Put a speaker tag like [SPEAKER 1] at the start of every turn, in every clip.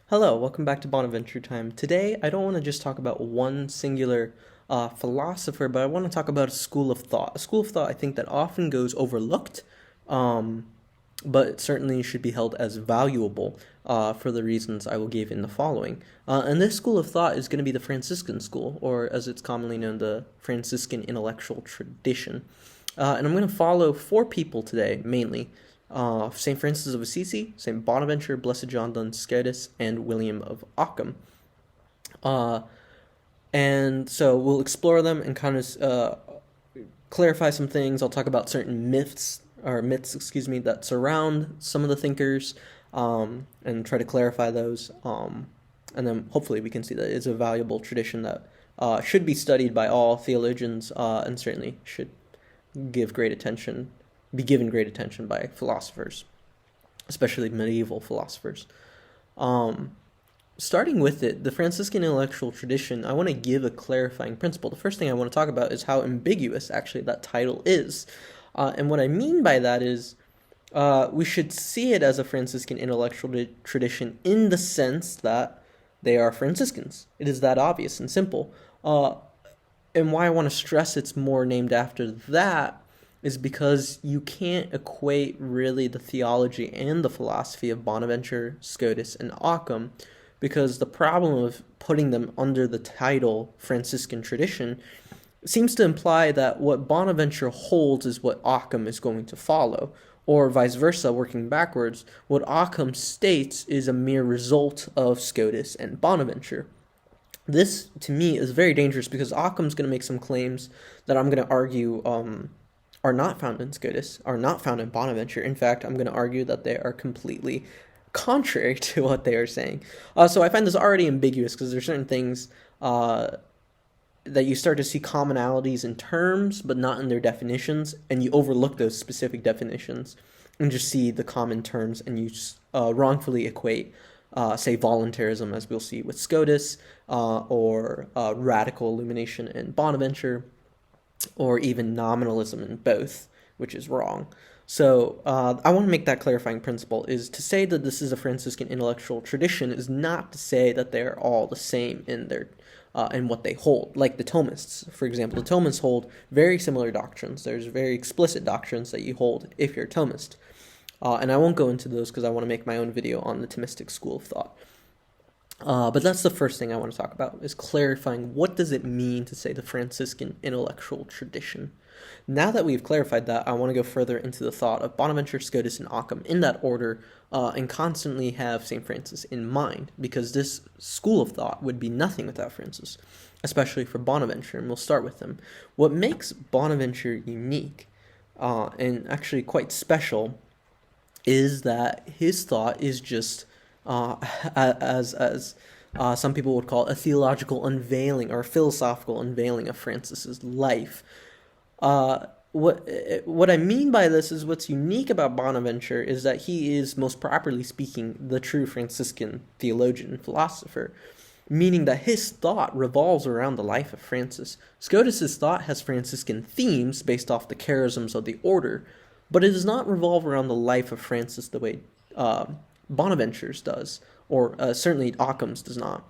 [SPEAKER 1] Hello, welcome back to Bonaventure time. Today, I don't want to just talk about one singular philosopher, but I want to talk about a school of thought. A school of thought I think that often goes overlooked, um, but it certainly should be held as valuable for the reasons I will give in the following. And this school of thought is going to be the Franciscan school, or as it's commonly known, the Franciscan Intellectual Tradition. And I'm going to follow four people today, mainly. St. Francis of Assisi, St. Bonaventure, Blessed John Duns Scotus, and William of Ockham. And so we'll explore them and kind of clarify some things. I'll talk about certain myths, that surround some of the thinkers, and try to clarify those. And then hopefully we can see that it's a valuable tradition that should be studied by all theologians, and certainly should give great attention be given great attention by philosophers, especially medieval philosophers. Starting with it, the Franciscan Intellectual Tradition, I want to give a clarifying principle. The first thing I want to talk about is how ambiguous actually that title is. And what I mean by that is we should see it as a Franciscan Intellectual Tradition in the sense that they are Franciscans. It is that obvious and simple. And why I want to stress it's more named after that is because you can't equate really the theology and the philosophy of Bonaventure, Scotus, and Ockham, because the problem of putting them under the title Franciscan tradition seems to imply that what Bonaventure holds is what Ockham is going to follow, or vice versa, working backwards, what Ockham states is a mere result of Scotus and Bonaventure. This, to me, is very dangerous because Ockham's going to make some claims that I'm going to argue are not found in Scotus, are not found in Bonaventure. In fact, I'm going to argue that they are completely contrary to what they are saying. So I find this already ambiguous because there's certain things that you start to see commonalities in terms, but not in their definitions, and you overlook those specific definitions and just see the common terms, and you wrongfully equate, say, voluntarism, as we'll see with Scotus, or radical illumination in Bonaventure, or even nominalism in both, which is wrong. So I want to make that clarifying principle, is to say that this is a Franciscan intellectual tradition is not to say that they're all the same in their in what they hold. Like the Thomists, for example. The Thomists hold very similar doctrines. There's very explicit doctrines that you hold if you're a Thomist. And I won't go into those because I want to make my own video on the Thomistic school of thought. But that's the first thing I want to talk about, is clarifying what does it mean to say the Franciscan intellectual tradition. Now that we've clarified that, I want to go further into the thought of Bonaventure, Scotus, and Ockham in that order, and constantly have St. Francis in mind, because this school of thought would be nothing without Francis, especially for Bonaventure, and we'll start with him. What makes Bonaventure unique, and actually quite special, is that his thought is just as some people would call it, a theological unveiling or a philosophical unveiling of Francis's life. What I mean by this is what's unique about Bonaventure is that he is, most properly speaking, the true Franciscan theologian and philosopher, meaning that his thought revolves around the life of Francis. Scotus's thought has Franciscan themes based off the charisms of the order, but it does not revolve around the life of Francis the way Bonaventure's does, or certainly Ockham's does not.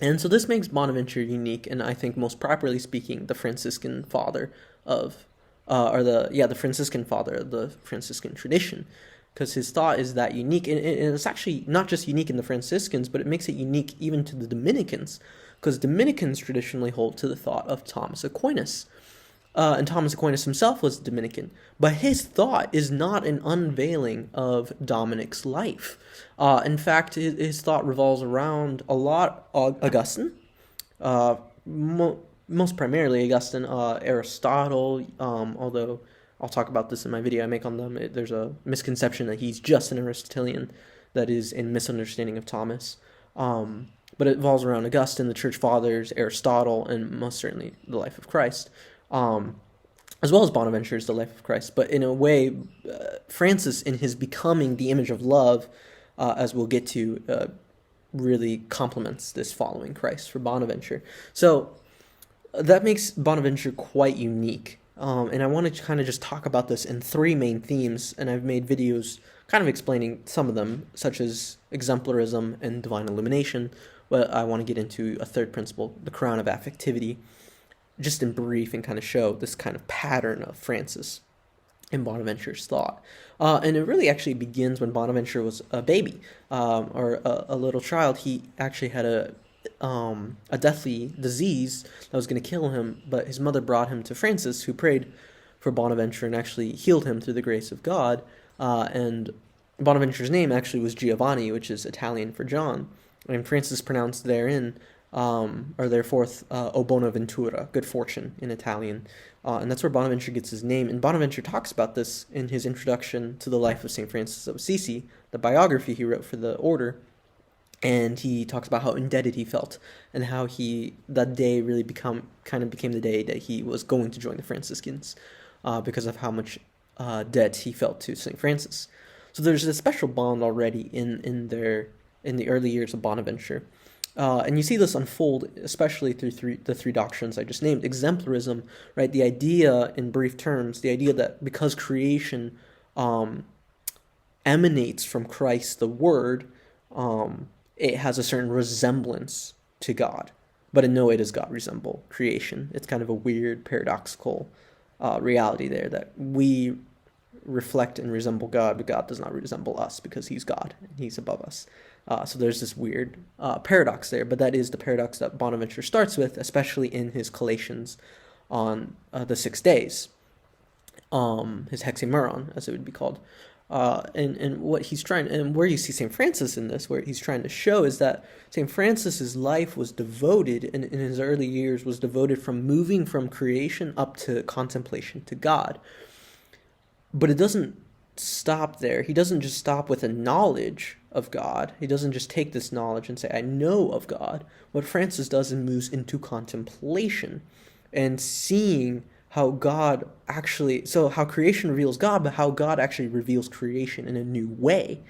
[SPEAKER 1] And so this makes Bonaventure unique, and I think most properly speaking, the Franciscan father of, the Franciscan father of the Franciscan tradition, because his thought is that unique, and it's actually not just unique in the Franciscans, but it makes it unique even to the Dominicans, because Dominicans traditionally hold to the thought of Thomas Aquinas. And Thomas Aquinas himself was Dominican, but his thought is not an unveiling of Dominic's life. In fact, his thought revolves around a lot Augustine, most primarily Augustine, Aristotle, although I'll talk about this in my video I make on them. There's a misconception that he's just an Aristotelian that is in misunderstanding of Thomas. But it revolves around Augustine, the Church Fathers, Aristotle, and most certainly the life of Christ. As well as Bonaventure's The Life of Christ. But in a way, Francis, in his becoming the image of love, as we'll get to, really complements this following Christ for Bonaventure. So that makes Bonaventure quite unique. And I want to kind of just talk about this in three main themes, and I've made videos kind of explaining some of them, such as exemplarism and divine illumination. But I want to get into a third principle, the crown of affectivity, just in brief, and kind of show this kind of pattern of Francis and Bonaventure's thought. And it really actually begins when Bonaventure was a baby, or a little child. He actually had a deathly disease that was going to kill him, but his mother brought him to Francis, who prayed for Bonaventure and actually healed him through the grace of God. And Bonaventure's name actually was Giovanni, which is Italian for John. And Francis pronounced therein, or therefore, O Bonaventura, good fortune in Italian. And that's where Bonaventure gets his name. And Bonaventure talks about this in his introduction to the life of St. Francis of Assisi, the biography he wrote for the order. And he talks about how indebted he felt, and how that day really became the day that he was going to join the Franciscans, because of how much debt he felt to St. Francis. So there's a special bond already in the early years of Bonaventure. And you see this unfold, especially through the three doctrines I just named. Exemplarism, right? The idea, in brief terms, the idea that because creation emanates from Christ, the Word, it has a certain resemblance to God. But in no way does God resemble creation. It's kind of a weird, paradoxical reality there, that we reflect and resemble God, but God does not resemble us because he's God and he's above us. So there's this weird paradox there, but that is the paradox that Bonaventure starts with, especially in his collations on the 6 days, his hexameron, as it would be called. And what he's trying, and where you see St. Francis in this, where he's trying to show is that St. Francis's life was devoted, and in his early years was devoted from moving from creation up to contemplation to God. But it doesn't stop there. He doesn't just stop with a knowledge of God. He doesn't just take this knowledge and say, I know of God. What Francis does is moves into contemplation and seeing how God actually, so how creation reveals God, but how God actually reveals creation in a new way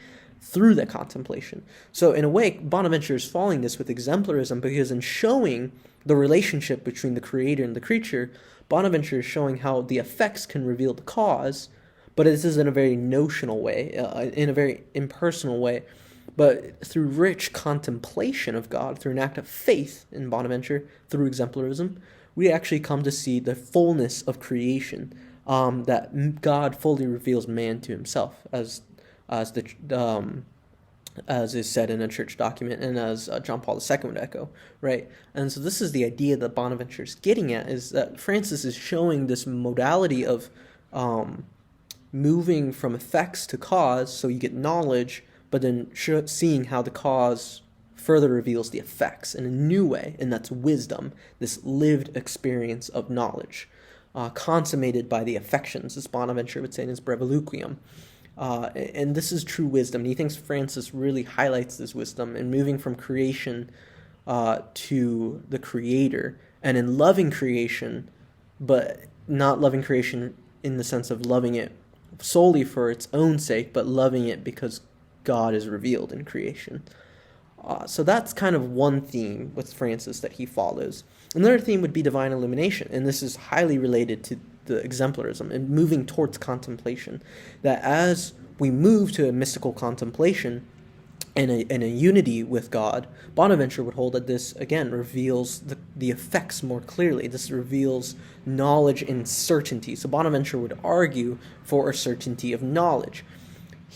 [SPEAKER 1] through that contemplation. So in a way, Bonaventure is following this with exemplarism, because in showing the relationship between the creator and the creature, Bonaventure is showing how the effects can reveal the cause, but this is in a very notional way, in a very impersonal way. But through rich contemplation of God, through an act of faith in Bonaventure, through exemplarism, we actually come to see the fullness of creation, that God fully reveals man to himself, as is said in a church document, and as John Paul II would echo, right? And so this is the idea that Bonaventure is getting at, is that Francis is showing this modality of moving from effects to cause, so you get knowledge, but then seeing how the cause further reveals the effects in a new way, and that's wisdom, this lived experience of knowledge, consummated by the affections, as Bonaventure would say in his Breviluquium. And this is true wisdom. And he thinks Francis really highlights this wisdom in moving from creation to the Creator, and in loving creation, but not loving creation in the sense of loving it solely for its own sake, but loving it because God is revealed in creation. So that's kind of one theme with Francis that he follows. Another theme would be divine illumination, and this is highly related to the exemplarism and moving towards contemplation. That as we move to a mystical contemplation and a unity with God, Bonaventure would hold that this, again, reveals the effects more clearly. This reveals knowledge and certainty. So Bonaventure would argue for a certainty of knowledge.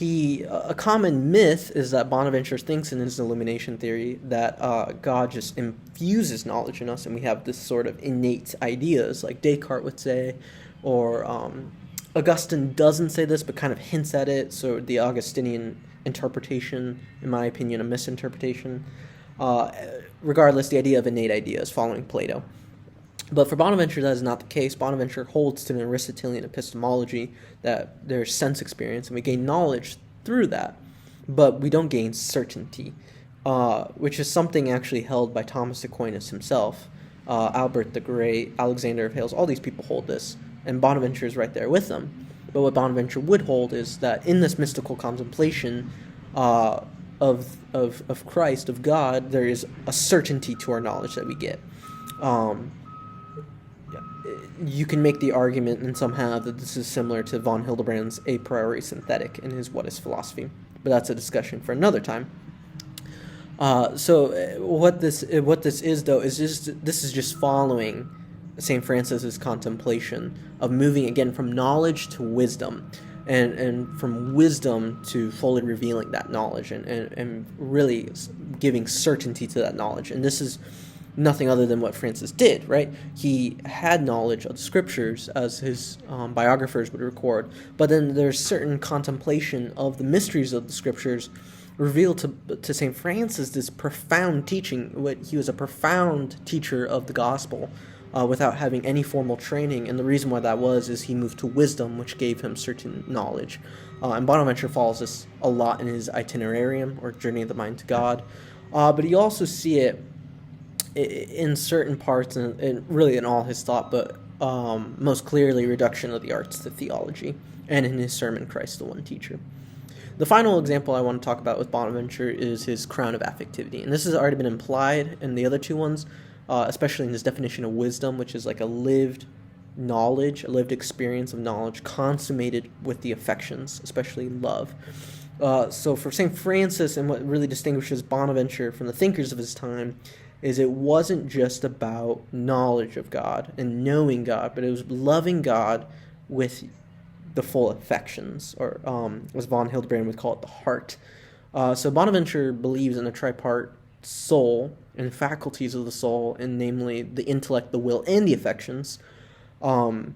[SPEAKER 1] A common myth is that Bonaventure thinks in his illumination theory that God just infuses knowledge in us, and we have this sort of innate ideas, like Descartes would say, or Augustine doesn't say this, but kind of hints at it, so the Augustinian interpretation, in my opinion, a misinterpretation. Regardless, the idea of innate ideas following Plato. But for Bonaventure, that is not the case. Bonaventure holds to an Aristotelian epistemology that there's sense experience, and we gain knowledge through that, but we don't gain certainty, which is something actually held by Thomas Aquinas himself, Albert the Great, Alexander of Hales. All these people hold this, and Bonaventure is right there with them. But what Bonaventure would hold is that in this mystical contemplation of Christ, of God, there is a certainty to our knowledge that we get. Yeah. you can make the argument, and some have, that this is similar to von Hildebrand's a priori synthetic in his What is Philosophy, but that's a discussion for another time. What this is, though, is this is just following St. Francis's contemplation of moving again from knowledge to wisdom, and from wisdom to fully revealing that knowledge, and really giving certainty to that knowledge. And this is nothing other than what Francis did, right? He had knowledge of the scriptures, as his biographers would record, but then there's certain contemplation of the mysteries of the scriptures revealed to St. Francis this profound teaching. He was a profound teacher of the gospel without having any formal training, and the reason why that is he moved to wisdom, which gave him certain knowledge. And Bonaventure follows this a lot in his Itinerarium, or Journey of the Mind to God, but you also see it in certain parts, and really in all his thought, but most clearly Reduction of the Arts to Theology, and in his sermon, Christ the One Teacher. The final example I want to talk about with Bonaventure is his Crown of Affectivity, and this has already been implied in the other two ones, especially in his definition of wisdom, which is like a lived knowledge, a lived experience of knowledge consummated with the affections, especially love. So for St. Francis, and what really distinguishes Bonaventure from the thinkers of his time, is it wasn't just about knowledge of God and knowing God, but it was loving God with the full affections, or as von Hildebrand would call it, the heart. So Bonaventure believes in a tripart soul and faculties of the soul, and namely the intellect, the will, and the affections. And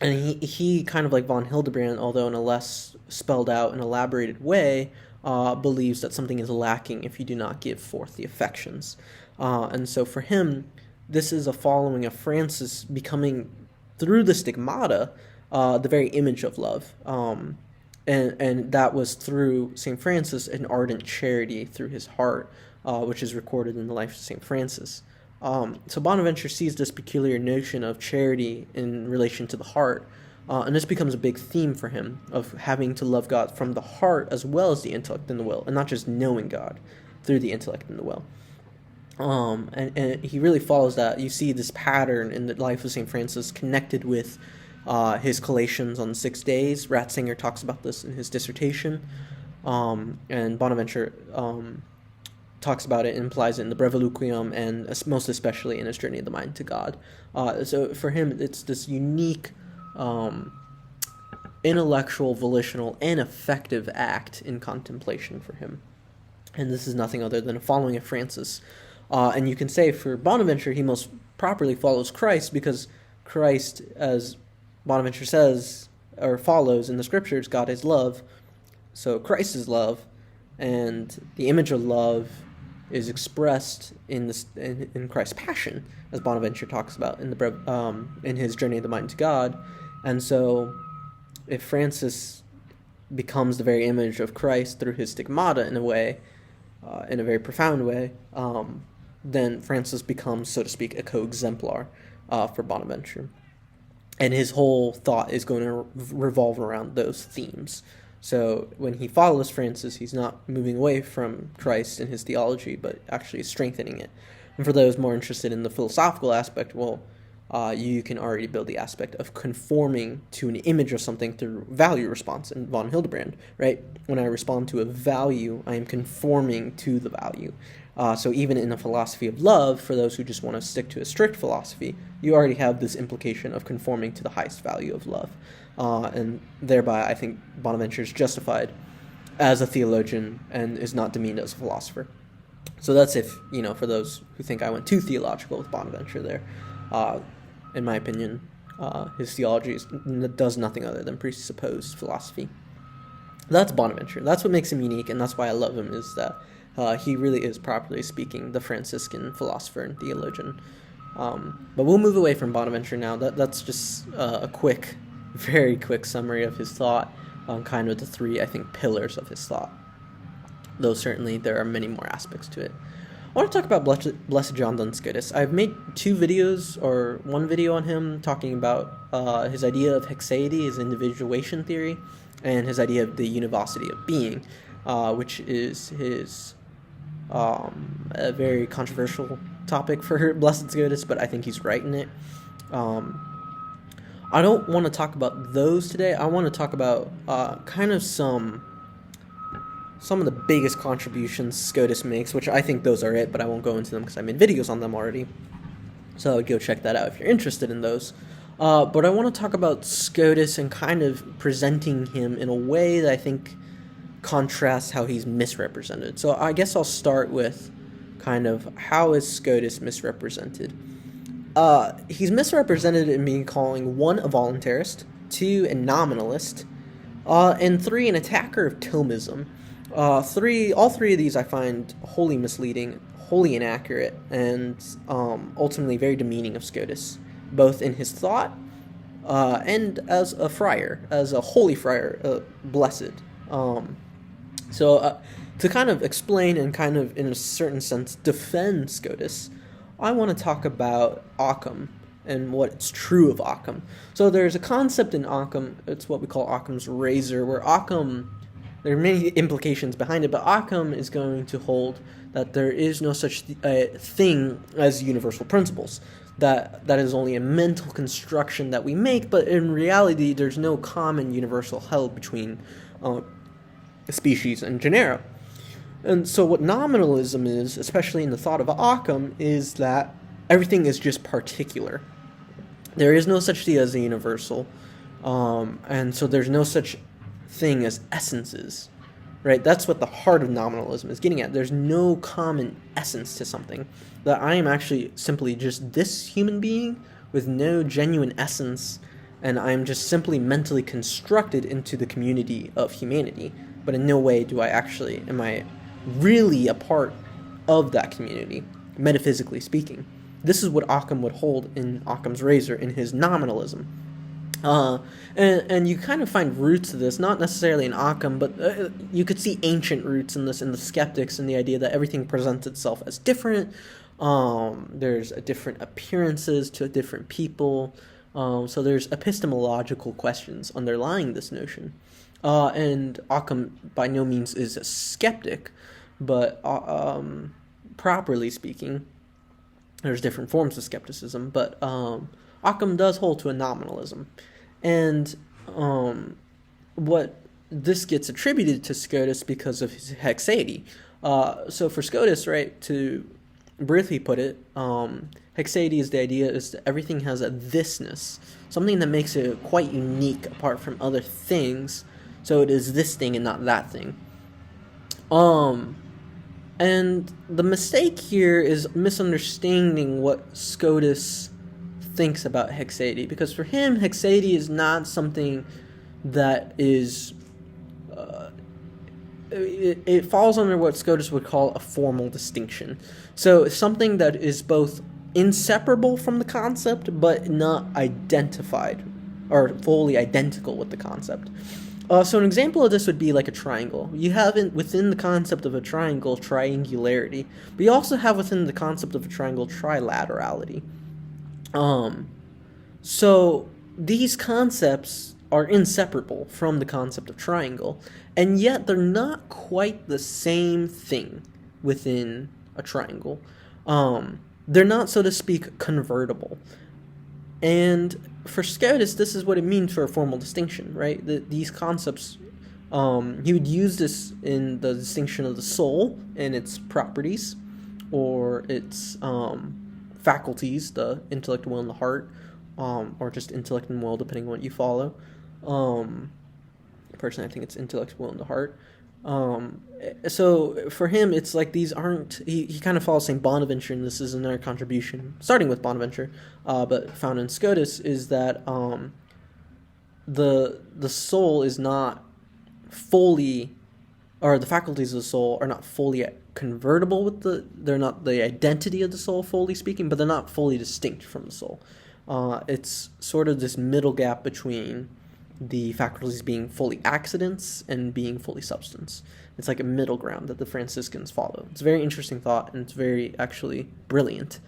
[SPEAKER 1] he kind of like von Hildebrand, although in a less spelled out and elaborated way, believes that something is lacking if you do not give forth the affections. And so for him, this is a following of Francis becoming, through the stigmata, the very image of love. And that was through St. Francis, an ardent charity through his heart, which is recorded in the life of St. Francis. So Bonaventure sees this peculiar notion of charity in relation to the heart, and this becomes a big theme for him, of having to love God from the heart as well as the intellect and the will, and not just knowing God through the intellect and the will. And he really follows that. You see this pattern in the life of St. Francis connected with his collations on 6 days. Ratzinger talks about this in his dissertation, and Bonaventure talks about it and implies it in the Breviluquium, and most especially in his Journey of the Mind to God. So for him, it's this unique intellectual, volitional, and effective act in contemplation for him. And this is nothing other than a following of Francis. And you can say for Bonaventure, he most properly follows Christ, because Christ, as Bonaventure says, or follows in the scriptures, God is love. So Christ is love, and the image of love is expressed in Christ's passion, as Bonaventure talks about in his Journey of the Mind to God. And so if Francis becomes the very image of Christ through his stigmata in a way, in a very profound way, then Francis becomes, so to speak, a co-exemplar for Bonaventure. And his whole thought is going to revolve around those themes. So when he follows Francis, he's not moving away from Christ and his theology, but actually strengthening it. And for those more interested in the philosophical aspect, well, you can already build the aspect of conforming to an image of something through value response in von Hildebrand, right? When I respond to a value, I am conforming to the value. So even in a philosophy of love, for those who just want to stick to a strict philosophy, you already have this implication of conforming to the highest value of love. And thereby, I think Bonaventure is justified as a theologian and is not demeaned as a philosopher. So that's for those who think I went too theological with Bonaventure there. In my opinion, his theology does nothing other than presuppose philosophy. That's Bonaventure. That's what makes him unique, and that's why I love him, is that he really is, properly speaking, the Franciscan philosopher and theologian. But we'll move away from Bonaventure now. That's just a very quick summary of his thought, kind of the three, I think, pillars of his thought. Though certainly there are many more aspects to it. I want to talk about Blessed John Duns Scotus. I've made 2 videos, or 1 video on him, talking about his idea of hexaity, his individuation theory, and his idea of the univocity of being, which is his a very controversial topic for Blessed Scotus, but I think he's right in it. I don't want to talk about those today. I want to talk about kind of some of the biggest contributions Scotus makes, which I think those are it, but I won't go into them because I made videos on them already. So go check that out if you're interested in those. But I want to talk about Scotus and kind of presenting him in a way that I think contrasts how he's misrepresented. So I guess I'll start with kind of how is Scotus misrepresented. He's misrepresented in being calling 1, a voluntarist, 2, a nominalist, and 3, an attacker of Thomism. All three of these I find wholly misleading, wholly inaccurate, and ultimately very demeaning of Scotus, both in his thought and as a friar, as a holy friar, blessed. So to kind of explain and kind of, in a certain sense, defend Scotus, I want to talk about Ockham and what's true of Ockham. So there's a concept in Ockham, it's what we call Occam's razor, where Ockham, there are many implications behind it, but Ockham is going to hold that there is no such thing as universal principles. That is only a mental construction that we make, but in reality there's no common universal held between species and genera. And so what nominalism is, especially in the thought of Ockham, is that everything is just particular. There is no such thing as a universal, and so there's no such thing as essences, right? That's what the heart of nominalism is getting at. There's no common essence to something, that I am actually simply just this human being with no genuine essence, and I'm just simply mentally constructed into the community of humanity, but in no way am I really a part of that community, metaphysically speaking. This is what Ockham would hold in Occam's razor in his nominalism. And you kind of find roots of this, not necessarily in Ockham, but you could see ancient roots in this in the skeptics and the idea that everything presents itself as different. There's different appearances to different people. So there's epistemological questions underlying this notion. And Ockham by no means is a skeptic, but properly speaking, there's different forms of skepticism, but Ockham does hold to a nominalism. And what this gets attributed to Scotus because of his hexaity. So for Scotus, right, to briefly put it, hexaity is the idea is that everything has a thisness, something that makes it quite unique apart from other things. So it is this thing and not that thing. And the mistake here is misunderstanding what Scotus thinks about hexaity, because for him, hexaity is not something that is... it falls under what Scotus would call a formal distinction. So something that is both inseparable from the concept, but not identified or fully identical with the concept. So an example of this would be like a triangle. You have within the concept of a triangle triangularity, but you also have within the concept of a triangle trilaterality. So these concepts are inseparable from the concept of triangle, and yet they're not quite the same thing within a triangle. They're not, so to speak, convertible. And for Scotus, this is what it means for a formal distinction, right? These concepts, he would use this in the distinction of the soul and its properties, or its faculties, the intellect, will, and the heart, or just intellect and will, depending on what you follow. Personally, I think it's intellect, will, and the heart. So for him, it's like these aren't... He kind of follows St. Bonaventure, and this is another contribution, starting with Bonaventure, but found in Scotus, is that the soul is not fully... or the faculties of the soul are not fully convertible with they're not the identity of the soul, fully speaking, but they're not fully distinct from the soul. It's sort of this middle gap between the faculties being fully accidents and being fully substance. It's like a middle ground that the Franciscans follow. It's a very interesting thought, and it's very, actually, brilliant.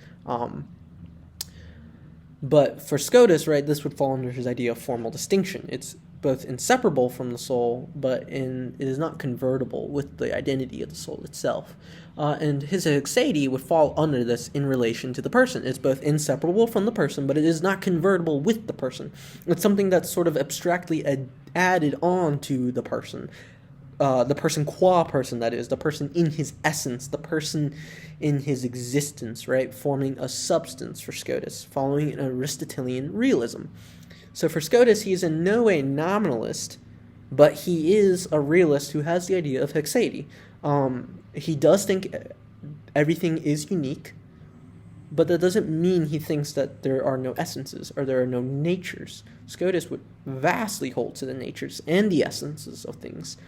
[SPEAKER 1] But for Scotus, right, this would fall under his idea of formal distinction. It's both inseparable from the soul, but it is not convertible with the identity of the soul itself. And his hexaity would fall under this in relation to the person. It's both inseparable from the person, but it is not convertible with the person. It's something that's sort of abstractly added on to the person qua person, that is, the person in his essence, the person in his existence, right, forming a substance for Scotus, following an Aristotelian realism. So for Scotus, he is in no way nominalist, but he is a realist who has the idea of hexaity. He does think everything is unique, but that doesn't mean he thinks that there are no essences or there are no natures. Scotus would vastly hold to the natures and the essences of things.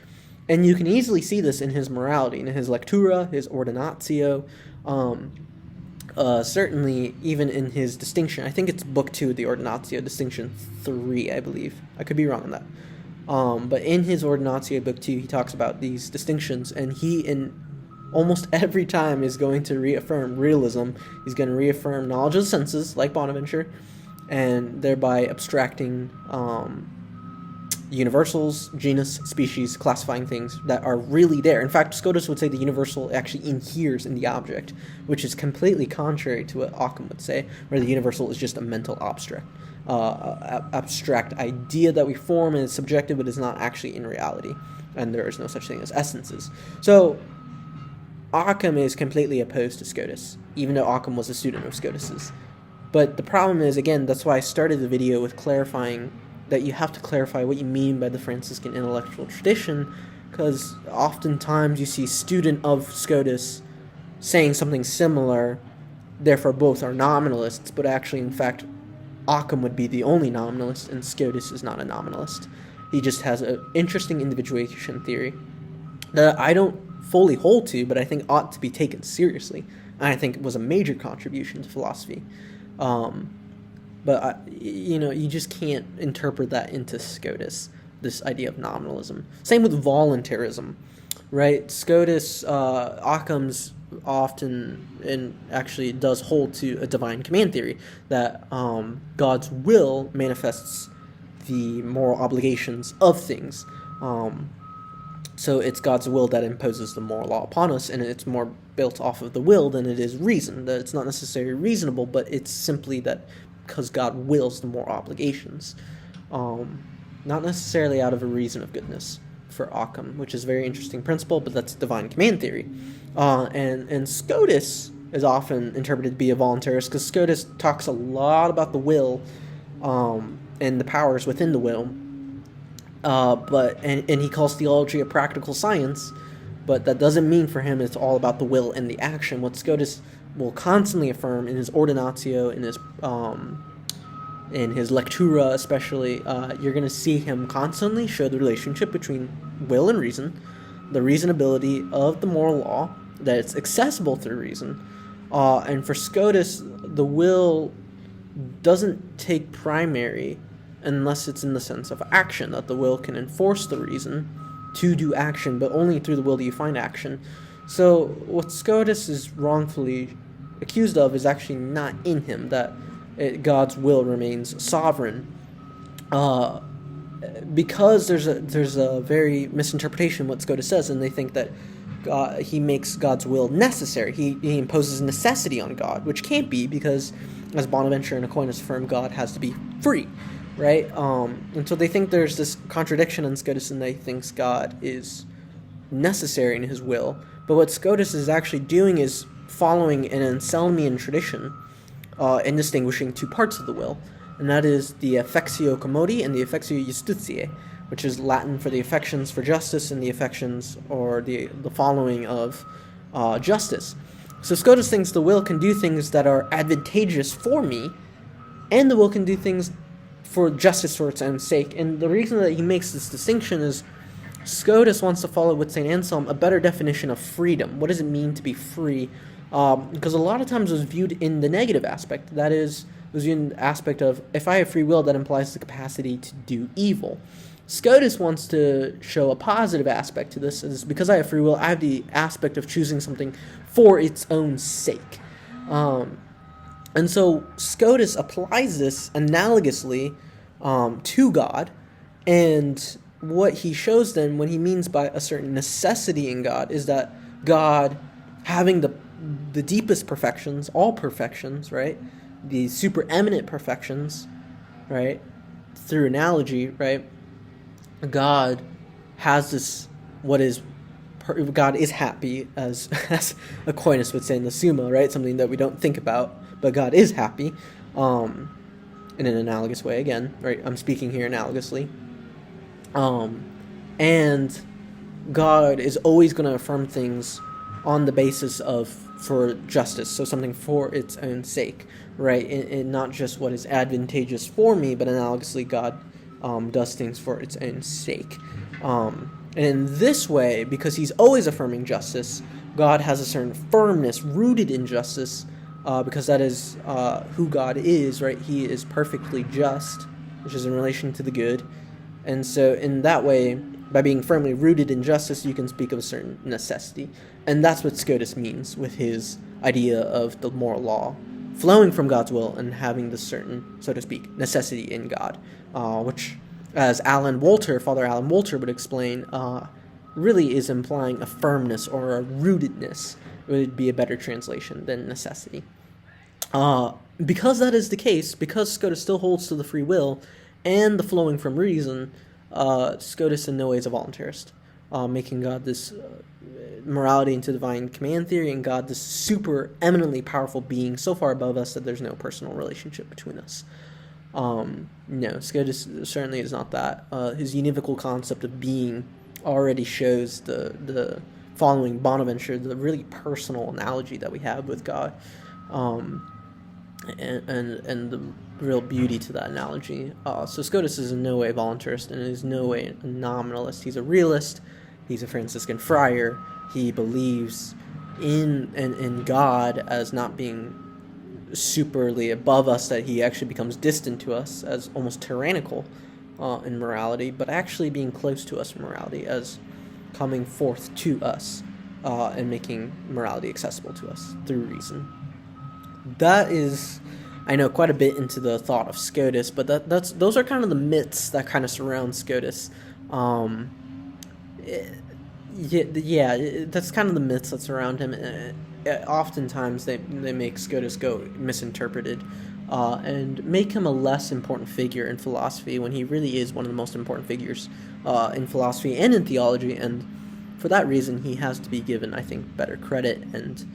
[SPEAKER 1] And you can easily see this in his morality, in his lectura, his ordinatio, certainly even in his distinction. I think it's book 2, the ordinatio, distinction 3, I believe. I could be wrong on that. But in his ordinatio, book 2, he talks about these distinctions, and he, in almost every time, is going to reaffirm realism. He's going to reaffirm knowledge of the senses, like Bonaventure, and thereby abstracting universals, genus, species, classifying things that are really there. In fact, Scotus would say the universal actually inheres in the object, which is completely contrary to what Ockham would say, where the universal is just a mental abstract idea that we form, and it's subjective, but is not actually in reality, and there is no such thing as essences. So Ockham is completely opposed to Scotus, even though Ockham was a student of Scotus's. But the problem is, again, that's why I started the video with clarifying that you have to clarify what you mean by the Franciscan Intellectual Tradition, because oftentimes you see student of Scotus saying something similar, therefore both are nominalists, but actually, in fact, Ockham would be the only nominalist, and Scotus is not a nominalist. He just has an interesting individuation theory that I don't fully hold to, but I think ought to be taken seriously, and I think was a major contribution to philosophy. But, you just can't interpret that into Scotus, this idea of nominalism. Same with voluntarism, right? Scotus, Occam's often, and actually does hold to a divine command theory, that God's will manifests the moral obligations of things. So it's God's will that imposes the moral law upon us, and it's more built off of the will than it is reason. That it's not necessarily reasonable, but it's simply that because God wills the moral obligations, not necessarily out of a reason of goodness for Ockham, which is a very interesting principle, but that's divine command theory. And Scotus is often interpreted to be a voluntarist, because Scotus talks a lot about the will and the powers within the will, and he calls theology a practical science, but that doesn't mean for him it's all about the will and the action. What Scotus will constantly affirm in his ordinatio, in his lectura especially, you're going to see him constantly show the relationship between will and reason, the reasonability of the moral law, that it's accessible through reason. And for Scotus, the will doesn't take primary unless it's in the sense of action, that the will can enforce the reason to do action, but only through the will do you find action. So what Scotus is wrongfully accused of is actually not in him, that God's will remains sovereign, because there's a very misinterpretation of what Scotus says, and they think that he makes God's will necessary. He imposes necessity on God, which can't be, because as Bonaventure and Aquinas affirm, God has to be free, right? And so they think there's this contradiction in Scotus, and they think God is necessary in his will. But what Scotus is actually doing is following an Anselmian tradition, and distinguishing two parts of the will, and that is the affectio commodi and the affectio justitiae, which is Latin for the affections for justice and the affections, or the following of justice. So Scotus thinks the will can do things that are advantageous for me, and the will can do things for justice for its own sake. And the reason that he makes this distinction is Scotus wants to follow with St. Anselm a better definition of freedom. What does it mean to be free? Because a lot of times it was viewed in the negative aspect. That is, it was viewed in the aspect of, if I have free will, that implies the capacity to do evil. Scotus wants to show a positive aspect to this, is because I have free will, I have the aspect of choosing something for its own sake. And so Scotus applies this analogously to God, And what he shows then, when he means by a certain necessity in God, is that God, having the deepest perfections, all perfections, right, the supereminent perfections, right, through analogy, right, God has this, God is happy, as Aquinas would say in the Summa, right, something that we don't think about, but God is happy, in an analogous way, again, right, I'm speaking here analogously. And God is always going to affirm things on the basis of for justice, so something for its own sake, right? And not just what is advantageous for me, but analogously, God does things for its own sake. And in this way, because he's always affirming justice, God has a certain firmness rooted in justice, because that is who God is, right? He is perfectly just, which is in relation to the good. And so in that way, by being firmly rooted in justice, you can speak of a certain necessity. And that's what Scotus means with his idea of the moral law flowing from God's will and having this certain, so to speak, necessity in God, which, as Father Alan Walter would explain, really is implying a firmness or a rootedness. It would be a better translation than necessity. Because that is the case, because Scotus still holds to the free will and the flowing from reason, Scotus in no way is a voluntarist, making God this morality into divine command theory, and God this super eminently powerful being so far above us that there's no personal relationship between us. No, Scotus certainly is not that. His univocal concept of being already shows the following Bonaventure, the really personal analogy that we have with God, and the real beauty to that analogy. So Scotus is in no way voluntarist and is no way a nominalist. He's a realist. He's a Franciscan friar. He believes in God as not being superly above us, that he actually becomes distant to us as almost tyrannical in morality, but actually being close to us in morality as coming forth to us and making morality accessible to us through reason. That is, I know, quite a bit into the thought of Scotus, but those are kind of the myths that kind of surround Scotus. That's kind of the myths that surround him. Oftentimes they make Scotus go misinterpreted and make him a less important figure in philosophy when he really is one of the most important figures in philosophy and in theology, and for that reason he has to be given, I think, better credit, and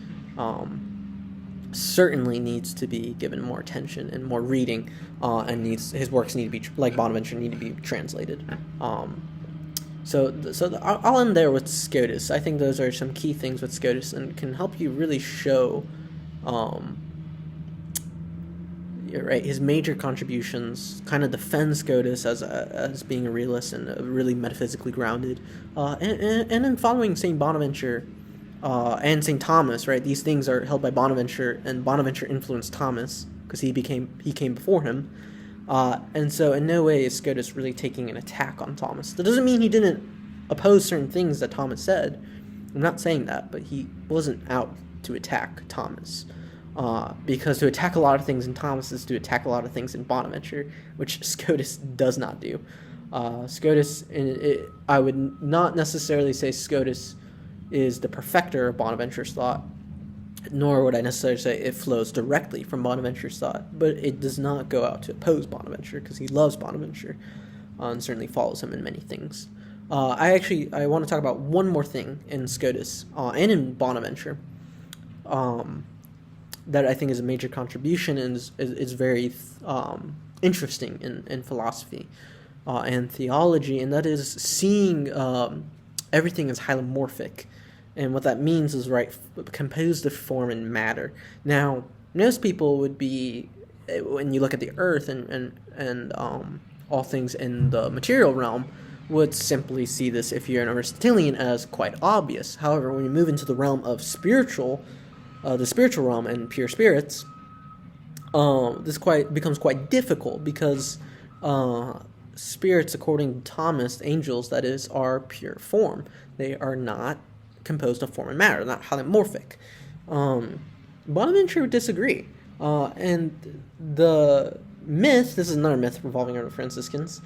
[SPEAKER 1] certainly needs to be given more attention and more reading, and his works need to be, like Bonaventure, need to be translated. So I'll end there with Scotus. I think those are some key things with Scotus and can help you really show, his major contributions, kind of defend Scotus as being a realist and really metaphysically grounded, and in following St. Bonaventure and St. Thomas, right? These things are held by Bonaventure, and Bonaventure influenced Thomas because he came before him. And so in no way is Scotus really taking an attack on Thomas. That doesn't mean he didn't oppose certain things that Thomas said. I'm not saying that, but he wasn't out to attack Thomas. Because to attack a lot of things in Thomas is to attack a lot of things in Bonaventure, which Scotus does not do. Scotus, I would not necessarily say Scotus is the perfecter of Bonaventure's thought, nor would I necessarily say it flows directly from Bonaventure's thought, but it does not go out to oppose Bonaventure, because he loves Bonaventure and certainly follows him in many things. I want to talk about one more thing in Scotus and in Bonaventure that I think is a major contribution and is very interesting in philosophy and theology, and that is seeing everything as hylemorphic. And what that means is, right, composed of form and matter. Now, most people would be, when you look at the earth and all things in the material realm, would simply see this, if you're an Aristotelian, as quite obvious. However, when you move into the realm of the spiritual realm and pure spirits, this becomes quite difficult, because spirits, according to Thomas, angels, that is, are pure form. They are not composed of form and matter, not hylemorphic. Bonaventure would disagree. And the myth, this is another myth revolving around the Franciscans,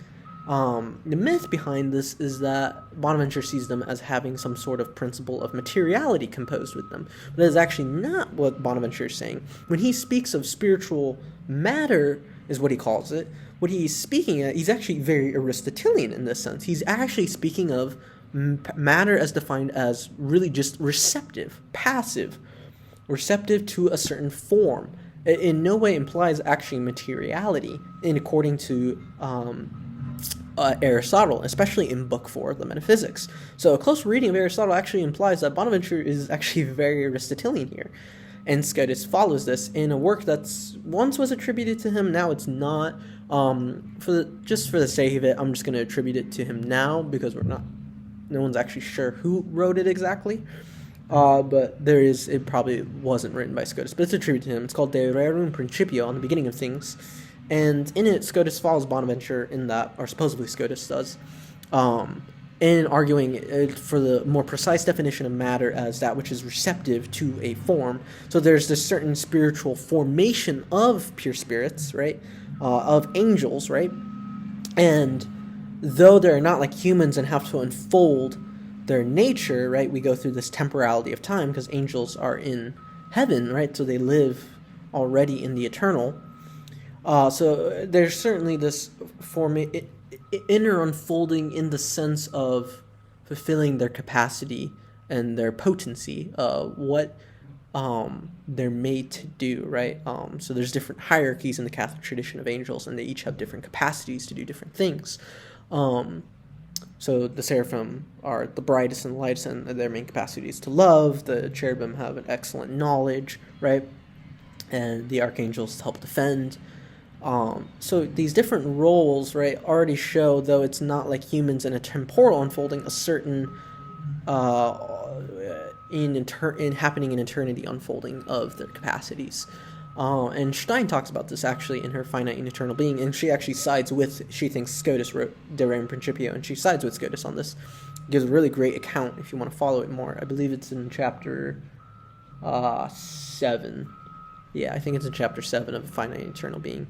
[SPEAKER 1] The myth behind this is that Bonaventure sees them as having some sort of principle of materiality composed with them. But that is actually not what Bonaventure is saying. When he speaks of spiritual matter, is what he calls it, what he's speaking at, he's actually very Aristotelian in this sense. He's actually speaking of matter as defined as really just receptive, passive, receptive to a certain form. It in no way implies actually materiality, according to Aristotle, especially in Book 4 of the Metaphysics. So a close reading of Aristotle actually implies that Bonaventure is actually very Aristotelian here. And Scotus follows this in a work that's once was attributed to him, now it's not. Just for the sake of it, I'm just going to attribute it to him now because no one's actually sure who wrote it exactly. But it probably wasn't written by Scotus, but it's attributed to him. It's called De Rerum Principio, on the beginning of things. And in it, Scotus follows Bonaventure in that, or supposedly Scotus does, in arguing for the more precise definition of matter as that which is receptive to a form. So there's this certain spiritual formation of pure spirits, right, of angels, right? And though they're not like humans and have to unfold their nature, right, we go through this temporality of time because angels are in heaven, right, so they live already in the eternal. So there's certainly this inner unfolding in the sense of fulfilling their capacity and their potency, what they're made to do, right? So there's different hierarchies in the Catholic tradition of angels, and they each have different capacities to do different things. So the seraphim are the brightest and lightest, and their main capacity is to love. The cherubim have an excellent knowledge, right? And the archangels to help defend. So these different roles, right, already show, though it's not like humans in a temporal unfolding, a certain in happening in eternity unfolding of their capacities. And Stein talks about this actually in her Finite and Eternal Being, and she actually she thinks Scotus wrote De Rerum Principio, and she sides with Scotus on this. Gives a really great account if you want to follow it more. I believe it's in chapter 7. Yeah, I think it's in chapter 7 of Finite and Eternal Being.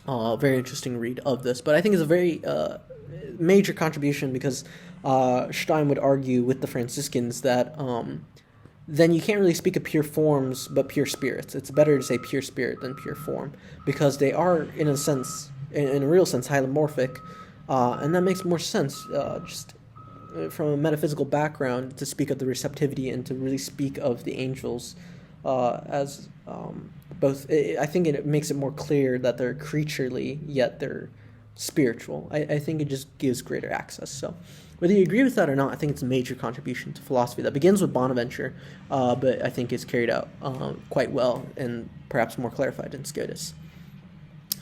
[SPEAKER 1] Very interesting read of this, but I think it's a very major contribution because Stein would argue with the Franciscans that then you can't really speak of pure forms but pure spirits. It's better to say pure spirit than pure form because they are, in a sense, in a real sense, hylemorphic, and that makes more sense just from a metaphysical background to speak of the receptivity and to really speak of the angels as both. I think it makes it more clear that they're creaturely, yet they're spiritual. I think it just gives greater access. So whether you agree with that or not, I think it's a major contribution to philosophy that begins with Bonaventure, but I think is carried out quite well and perhaps more clarified in Scotus.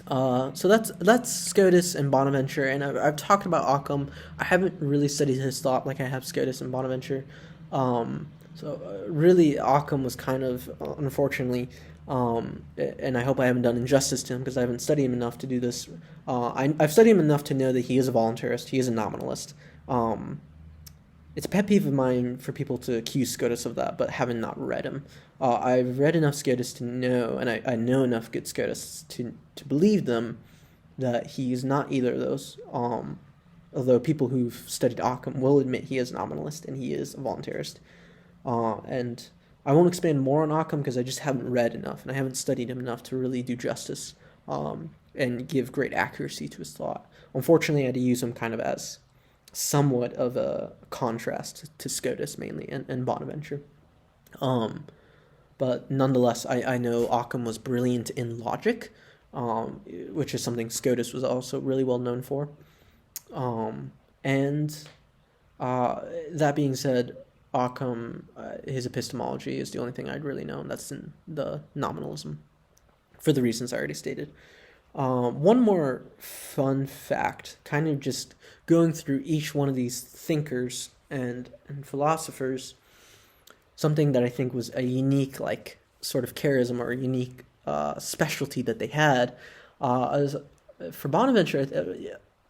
[SPEAKER 1] So that's Scotus and Bonaventure, and I've talked about Ockham. I haven't really studied his thought like I have Scotus and Bonaventure. So really, Ockham was kind of, unfortunately, and I hope I haven't done injustice to him because I haven't studied him enough to do this. I've studied him enough to know that he is a voluntarist, he is a nominalist. It's a pet peeve of mine for people to accuse Scotus of that, but having not read him. I've read enough Scotus to know, and I know enough good Scotus to believe them, that he's not either of those. Although people who've studied Ockham will admit he is a nominalist and he is a voluntarist. And I won't expand more on Ockham because I just haven't read enough and I haven't studied him enough to really do justice and give great accuracy to his thought. Unfortunately, I had to use him kind of as somewhat of a contrast to Scotus mainly and Bonaventure. But nonetheless, I know Ockham was brilliant in logic, which is something Scotus was also really well known for. And that being said, Ockham, his epistemology is the only thing I'd really know, and that's in the Nominalism, for the reasons I already stated. One more fun fact, kind of just going through each one of these thinkers and philosophers, something that I think was a unique, like, sort of charism or a unique specialty that they had. For Bonaventure,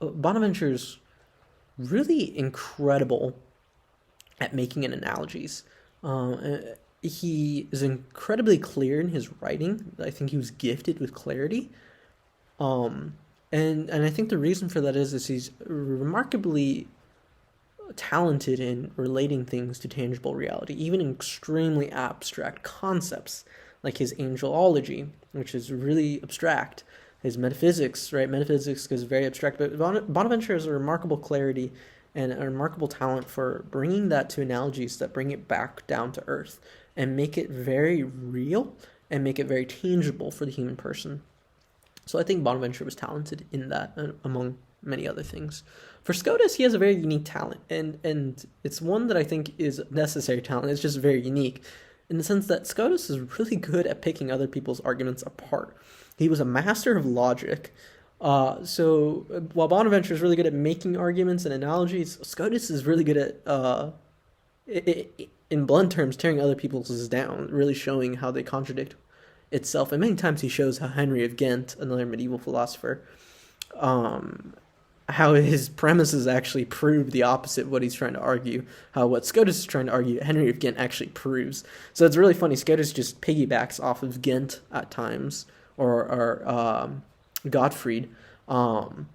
[SPEAKER 1] Bonaventure's really incredible at making an analogies. He is incredibly clear in his writing. I think he was gifted with clarity. And I think the reason for that is he's remarkably talented in relating things to tangible reality, even in extremely abstract concepts, like his angelology, which is really abstract. His metaphysics, right? Metaphysics is very abstract, but Bonaventure has a remarkable clarity and a remarkable talent for bringing that to analogies that bring it back down to earth and make it very real and make it very tangible for the human person. So I think Bonaventure was talented in that, among many other things. For Scotus, he has a very unique talent, and it's one that I think is a necessary talent. It's just very unique in the sense that Scotus is really good at picking other people's arguments apart. He was a master of logic. So while Bonaventure is really good at making arguments and analogies, Scotus is really good at, in blunt terms, tearing other people's down, really showing how they contradict itself. And many times he shows how Henry of Ghent, another medieval philosopher, how his premises actually prove the opposite of what he's trying to argue. How what Scotus is trying to argue, Henry of Ghent actually proves. So it's really funny. Scotus just piggybacks off of Ghent at times, or Gottfried, and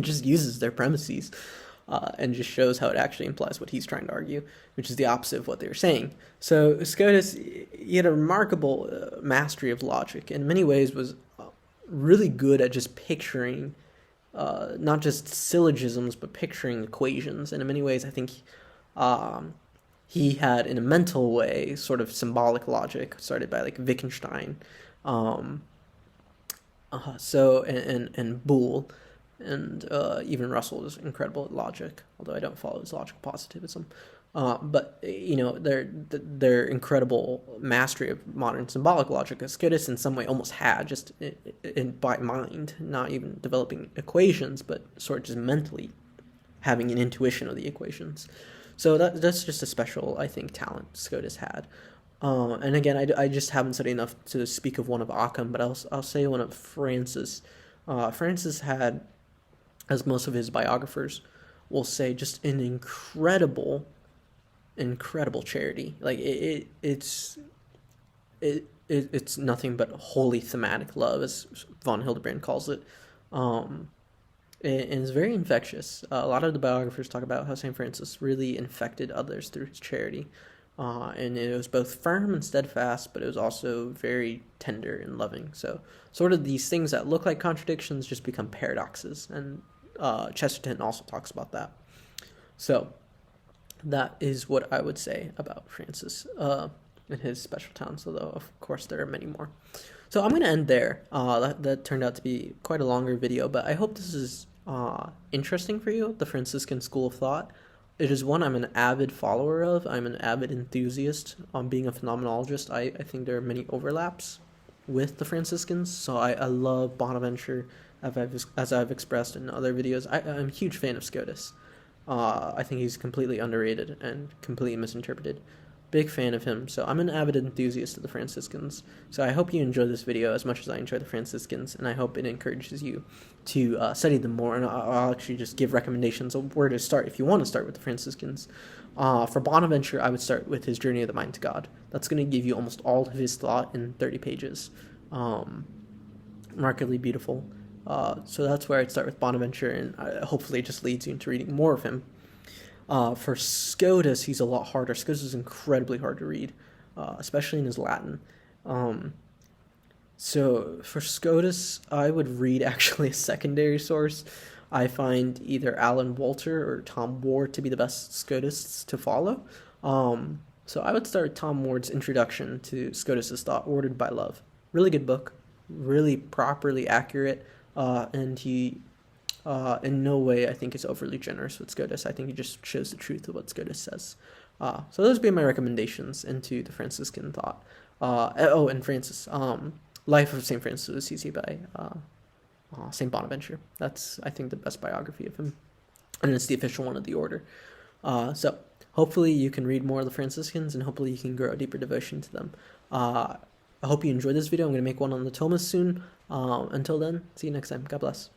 [SPEAKER 1] just uses their premises, and just shows how it actually implies what he's trying to argue, which is the opposite of what they were saying. So Scotus, he had a remarkable mastery of logic, and in many ways was really good at just picturing not just syllogisms, but picturing equations. And in many ways, I think he had, in a mental way, sort of symbolic logic, started by like Wittgenstein, and Boole, and even Russell is incredible at logic, although I don't follow his logical positivism. But you know, their incredible mastery of modern symbolic logic, as Scotus in some way almost had, just by mind, not even developing equations, but sort of just mentally having an intuition of the equations. So that's just a special, I think, talent Scotus had. And again, I just haven't said enough to speak of one of Ockham, but I'll say one of Francis. Francis had, as most of his biographers will say, just an incredible charity. Like it's nothing but holy thematic love, as von Hildebrand calls it. And it's very infectious. A lot of the biographers talk about how St. Francis really infected others through his charity. And it was both firm and steadfast, but it was also very tender and loving. So sort of these things that look like contradictions just become paradoxes. And Chesterton also talks about that. So that is what I would say about Francis and his special talents, although of course there are many more. So I'm going to end there. That turned out to be quite a longer video, but I hope this is interesting for you, the Franciscan school of thought. It is one I'm an avid follower of. I'm an avid enthusiast on being a phenomenologist. I think there are many overlaps with the Franciscans, so I love Bonaventure, as I've expressed in other videos. I'm a huge fan of Scotus. I think he's completely underrated and completely misinterpreted. Big fan of him, so I'm an avid enthusiast of the Franciscans. So I hope you enjoy this video as much as I enjoy the Franciscans, and I hope it encourages you to study them more, and I'll actually just give recommendations of where to start if you want to start with the Franciscans. For Bonaventure, I would start with his Journey of the Mind to God. That's going to give you almost all of his thought in 30 pages. Remarkably beautiful. So that's where I'd start with Bonaventure, and hopefully it just leads you into reading more of him. For Scotus, he's a lot harder. Scotus is incredibly hard to read, especially in his Latin. So for Scotus, I would read actually a secondary source. I find either Alan Walter or Tom Ward to be the best Scotists to follow. So I would start with Tom Ward's Introduction to Scotus's Thought, Ordered by Love. Really good book, really properly accurate, and he in no way, I think, is overly generous with Scotus. I think he just shows the truth of what Scotus says. So those would be my recommendations into the Franciscan thought. And Francis, Life of St. Francis of Assisi by St. Bonaventure. That's, I think, the best biography of him, and it's the official one of the order. So hopefully you can read more of the Franciscans, and hopefully you can grow a deeper devotion to them. I hope you enjoyed this video. I'm going to make one on the Thomas soon. Until then, see you next time. God bless.